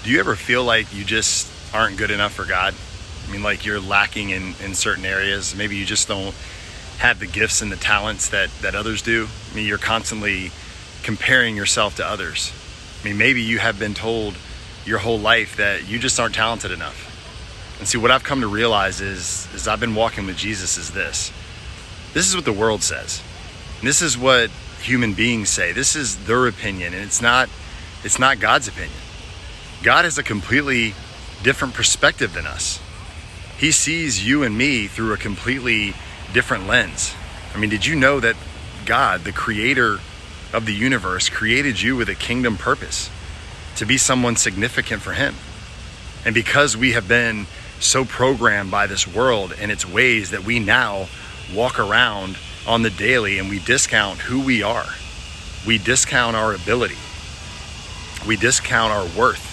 Do you ever feel like you just aren't good enough for God? I mean, like you're lacking in certain areas. Maybe you just don't have the gifts and the talents that others do. I mean, you're constantly comparing yourself to others. I mean, maybe you have been told your whole life that you just aren't talented enough. And see, what I've come to realize is I've been walking with Jesus is this. This is what the world says. And this is what human beings say. This is their opinion, and it's not God's opinion. God has a completely different perspective than us. He sees you and me through a completely different lens. I mean, did you know that God, the creator of the universe, created you with a kingdom purpose to be someone significant for him? And because we have been so programmed by this world and its ways that we now walk around on the daily and we discount who we are. We discount our ability. We discount our worth.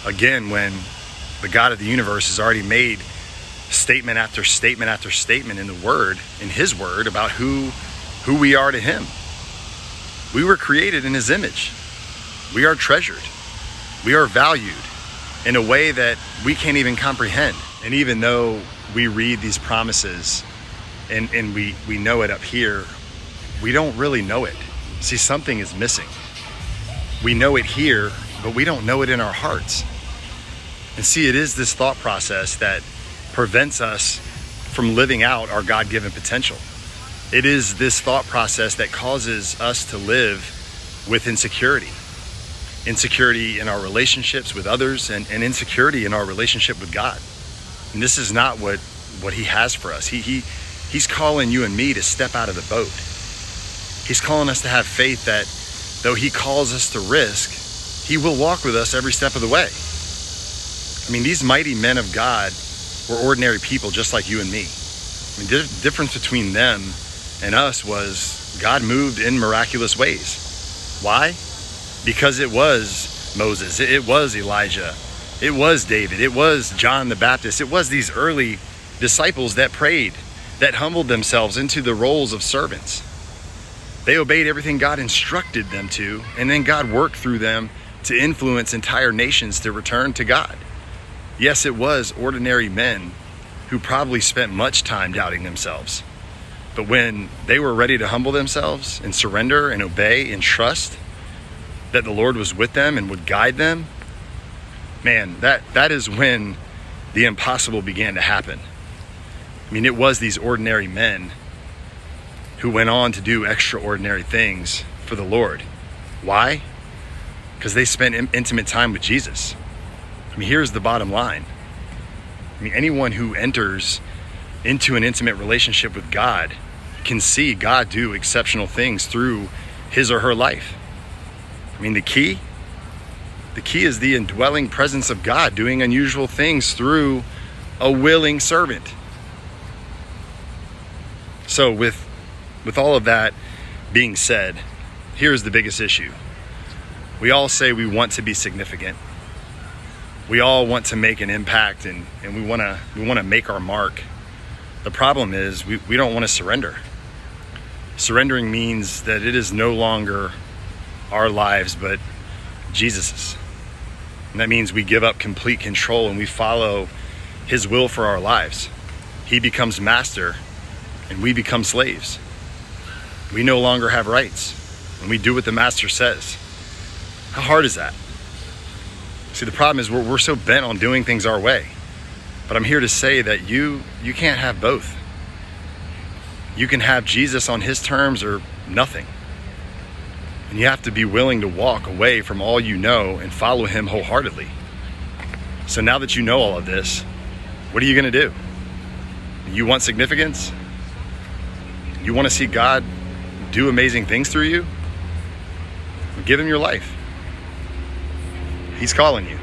Again, when the God of the universe has already made statement after statement after statement in the word, in his word, about who we are to him. We were created in his image. We are treasured. We are valued in a way that we can't even comprehend. And even though we read these promises and we know it up here, we don't really know it. See, something is missing. We know it here, but we don't know it in our hearts. And see, it is this thought process that prevents us from living out our God-given potential. It is this thought process that causes us to live with insecurity. Insecurity in our relationships with others and insecurity in our relationship with God. And this is not what he has for us. He's calling you and me to step out of the boat. He's calling us to have faith that though he calls us to risk, he will walk with us every step of the way. I mean, these mighty men of God were ordinary people just like you and me. I mean, the difference between them and us was God moved in miraculous ways. Why? Because it was Moses, it was Elijah, it was David, it was John the Baptist, it was these early disciples that prayed, that humbled themselves into the roles of servants. They obeyed everything God instructed them to, and then God worked through them to influence entire nations to return to God. Yes, it was ordinary men who probably spent much time doubting themselves. But when they were ready to humble themselves and surrender and obey and trust that the Lord was with them and would guide them, man, that is when the impossible began to happen. I mean, it was these ordinary men who went on to do extraordinary things for the Lord. Why? Because they spent intimate time with Jesus. I mean, here's the bottom line. I mean, anyone who enters into an intimate relationship with God can see God do exceptional things through his or her life. I mean, the key is the indwelling presence of God doing unusual things through a willing servant. So with all of that being said, here's the biggest issue. We all say we want to be significant. We all want to make an impact and we want to make our mark. The problem is we don't want to surrender. Surrendering means that it is no longer our lives, but Jesus's. And that means we give up complete control and we follow his will for our lives. He becomes master and we become slaves. We no longer have rights and we do what the master says. How hard is that? See, the problem is we're so bent on doing things our way. But I'm here to say that you can't have both. You can have Jesus on his terms or nothing. And you have to be willing to walk away from all you know and follow him wholeheartedly. So now that you know all of this, what are you going to do? You want significance? You want to see God do amazing things through you? Give him your life. He's calling you.